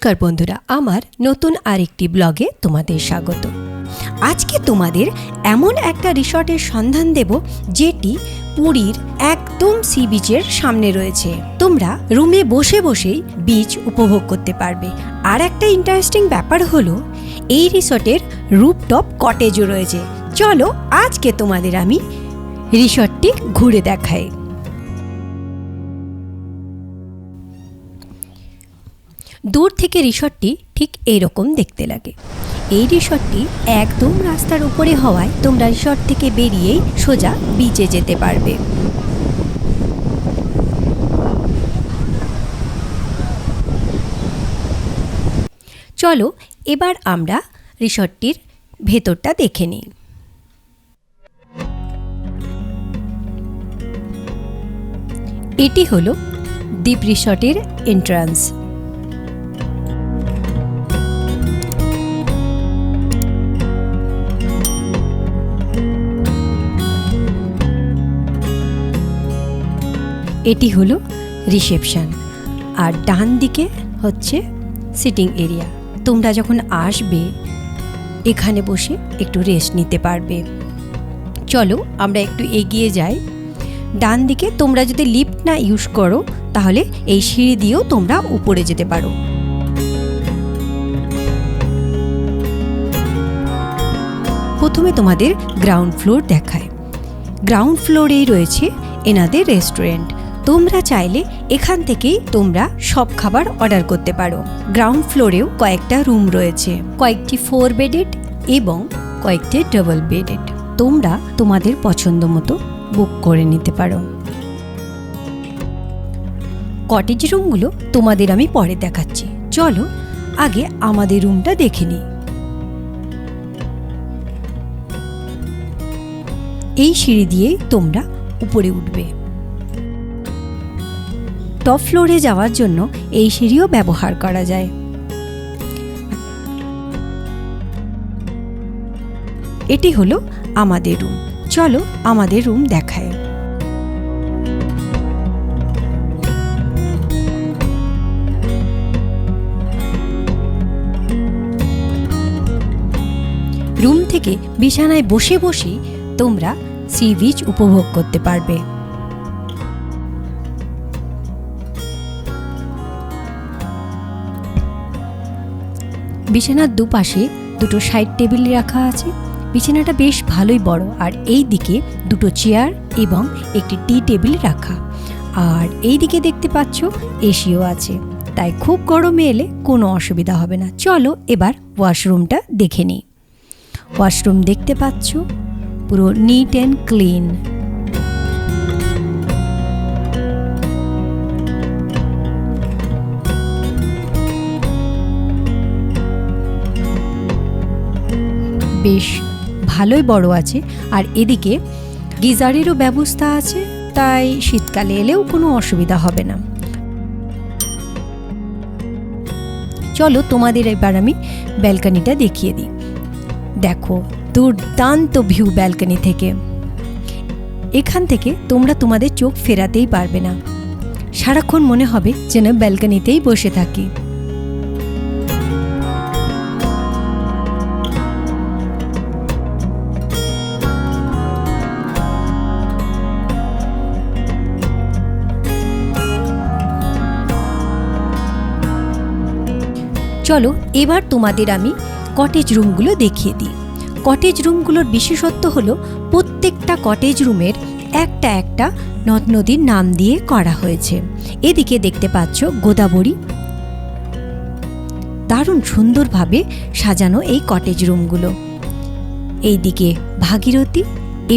নমস্কার বন্ধুরা, আমার নতুন আরেকটি ব্লগে তোমাদের স্বাগত। আজকে তোমাদের এমন একটা রিসর্টের সন্ধান দেব যেটি পুরীর একদম সি বিচের সামনে রয়েছে। তোমরা রুমে বসে বসেই বিচ উপভোগ করতে পারবে। আর একটা ইন্টারেস্টিং ব্যাপার হলো এই রিসর্টের রুফটপ কটেজও রয়েছে। চলো আজকে তোমাদের আমি রিসর্টটি ঘুরে দেখাই। দূর থেকে রিসর্টটি ঠিক এইরকম দেখতে লাগে। এই রিসর্টটি একদম রাস্তার উপরে হওয়ায় তোমরা রিসর্ট থেকে বেরিয়েই সোজা বিচে যেতে পারবে। চলো এবার আমরা রিসর্টটির ভেতরটা দেখে নিই। এটি হলো দ্বীপ রিসর্টের এন্ট্রান্স। এটি হলো রিসেপশন, আর ডান দিকে হচ্ছে সিটিং এরিয়া। তোমরা যখন আসবে এখানে বসে একটু রেস্ট নিতে পারবে। চলো আমরা একটু এগিয়ে যাই। ডান দিকে তোমরা যদি লিফট না ইউজ করো তাহলে এই সিঁড়ি দিয়েও তোমরা উপরে যেতে পারো। প্রথমে তোমাদের গ্রাউন্ড ফ্লোর দেখায়। গ্রাউন্ড ফ্লোরেই রয়েছে এনাদের রেস্টুরেন্ট। তোমরা চাইলে এখান থেকেই তোমরা সব খাবার অর্ডার করতে পারো। গ্রাউন্ড ফ্লোরেও কয়েকটা রুম রয়েছে, কয়েকটি 4 বেডেড এবং কয়েকটি ডাবল বেডেড। তোমরা তোমাদের পছন্দ মতো বুক করে নিতে পারো। কটেজ রুমগুলো তোমাদের আমি পরে দেখাচ্ছি। চলো আগে আমাদের রুমটা দেখে নিই। এই সিঁড়ি দিয়েই তোমরা উপরে উঠবে। টপ ফ্লোরে যাওয়ার জন্য এই সিঁড়িও ব্যবহার করা যায়। এটি হলো আমাদের রুম। চলো আমাদের রুম দেখায়। রুম থেকে বিছানায় বসে বসেই তোমরা সি বিচ উপভোগ করতে পারবে। বিছানার দুপাশে দুটো সাইড টেবিল রাখা আছে। বিছানাটা বেশ ভালোই বড়, আর এই দিকে দুটো চেয়ার এবং একটি টি টেবিল রাখা। আর এই দিকে দেখতে পাচ্ছ এসিও আছে, তাই খুব গরমে এলে কোনো অসুবিধা হবে না। চলো এবার ওয়াশরুমটা দেখে নিই। ওয়াশরুম দেখতে পাচ্ছ পুরো নিট অ্যান্ড ক্লিন। বেশ ভালোই বড় আছে, আর এদিকে গিজারেরও ব্যবস্থা আছে, তাই শীতকালে এলেও কোনো অসুবিধা হবে না। চলো তোমাদের এবার আমি ব্যালকনিটা দেখিয়ে দিই। দেখো দুর্দান্ত ভিউ ব্যালকনি থেকে। এখান থেকে তোমরা তোমাদের চোখ ফেরাতেই পারবে না। সারাক্ষণ মনে হবে যেন ব্যালকনিতেই বসে থাকি। চলো এবার তোমাদের আমি কটেজ রুমগুলো দেখিয়ে দিই। কটেজ রুমগুলোর বিশেষত্ব হলো প্রত্যেকটা কটেজ রুমের একটা একটা নদ নদীর নাম দিয়ে করা হয়েছে। এদিকে দেখতে পাচ্ছ গোদাবরী। দারুণ সুন্দরভাবে সাজানো এই কটেজ রুমগুলো। এইদিকে ভাগীরথী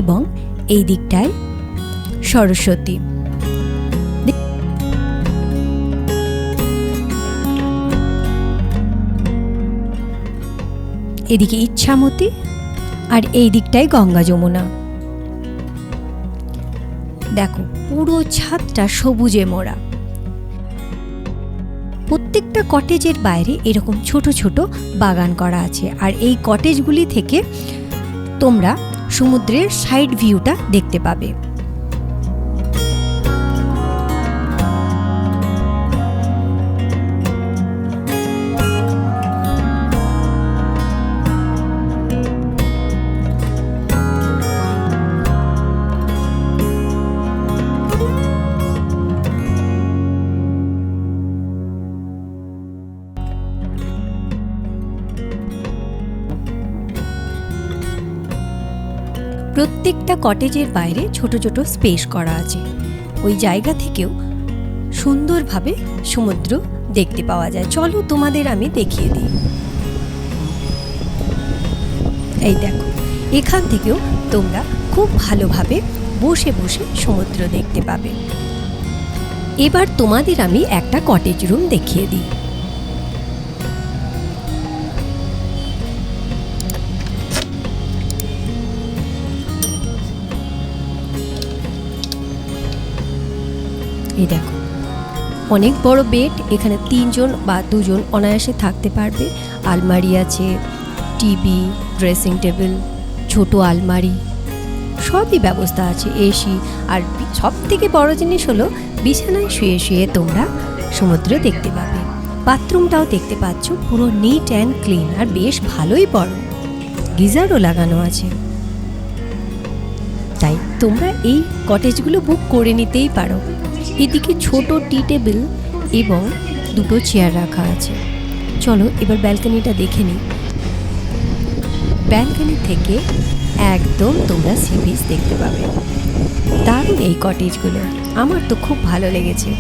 এবং এই দিকটায় সরস্বতী। এদিকে ইচ্ছামতি, আর এই দিকটায় গঙ্গা যমুনা। দেখো পুরো ছাদটা সবুজে মোড়া। প্রত্যেকটা কটেজের বাইরে এরকম ছোট ছোট বাগান করা আছে, আর এই কটেজগুলি থেকে তোমরা সমুদ্রের সাইড ভিউটা দেখতে পাবে। প্রত্যেকটা কটেজের বাইরে ছোট ছোট স্পেস করা আছে। ওই জায়গা থেকেও সুন্দরভাবে সমুদ্র দেখতে পাওয়া যায়। চলো তোমাদের আমি দেখিয়ে দিই। এই দেখো, এখান থেকেও তোমরা খুব ভালোভাবে বসে বসে সমুদ্র দেখতে পাবে। এবার তোমাদের আমি একটা কটেজ রুম দেখিয়ে দিই। এই দেখো, অনেক বড় বেড, এখানে 3 জন বা 2 জন অনায়াসে থাকতে পারবে। আলমারি আছে, টিভি, ড্রেসিং টেবিল, ছোট আলমারি, সবই ব্যবস্থা আছে, এসি। আর সব থেকে বড় জিনিস হলো বিছানায় শুয়ে শুয়ে তোমরা সমুদ্র দেখতে পাবে। বাথরুমটাও দেখতে পাচ্ছ, পুরো নিট অ্যান্ড ক্লিন, আর বেশ ভালোই বড়, গিজারও লাগানো আছে। তাই তোমরা এই কটেজগুলো বুক করে নিতেই পারো। এদিকে ছোট টি টেবিল এবং 2টো চেয়ার রাখা আছে। চলো এবার ব্যালকনিটা দেখে নিই। ব্যালকনি থেকে একদম তোমরা সি বিচ দেখতে পাবে। দারুণ এই কটেজগুলো, আমার তো খুব ভালো লেগেছে।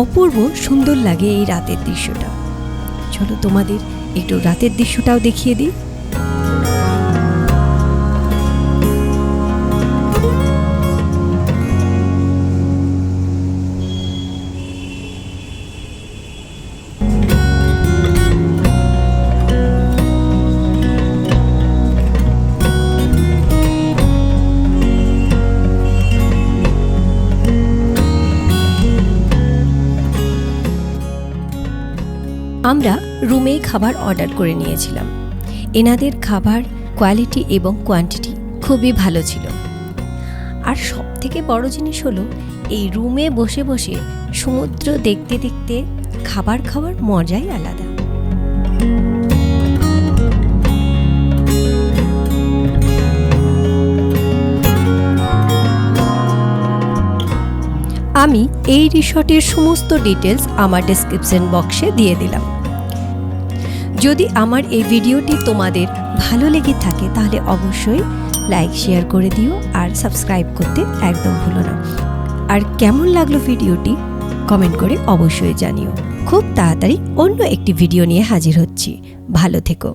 অপূর্ব সুন্দর লাগে এই রাতের দৃশ্যটা। চলো তোমাদের একটু রাতের দৃশ্যটাও দেখিয়ে দিই। আমরা রুমেই খাবার অর্ডার করে নিয়েছিলাম। এনাদের খাবার কোয়ালিটি এবং কোয়ান্টিটি খুবই ভালো ছিল। আর সব থেকে বড় জিনিস হলো এই রুমে বসে বসে সমুদ্র দেখতে দেখতে খাবার খাওয়ার মজাই আলাদা। আমি এই রিসর্টের সমস্ত ডিটেলস আমার ডেসক্রিপশন বক্সে দিয়ে দিলাম। যদি আমার এই ভিডিওটি তোমাদের ভালো লেগে থাকে তাহলে অবশ্যই লাইক শেয়ার করে দিও আর সাবস্ক্রাইব করতে একদম ভুলো না। আর কেমন লাগলো ভিডিওটি কমেন্ট করে অবশ্যই জানিও। খুব তাড়াতাড়ি অন্য একটি ভিডিও নিয়ে হাজির হচ্ছি। ভালো থেকো।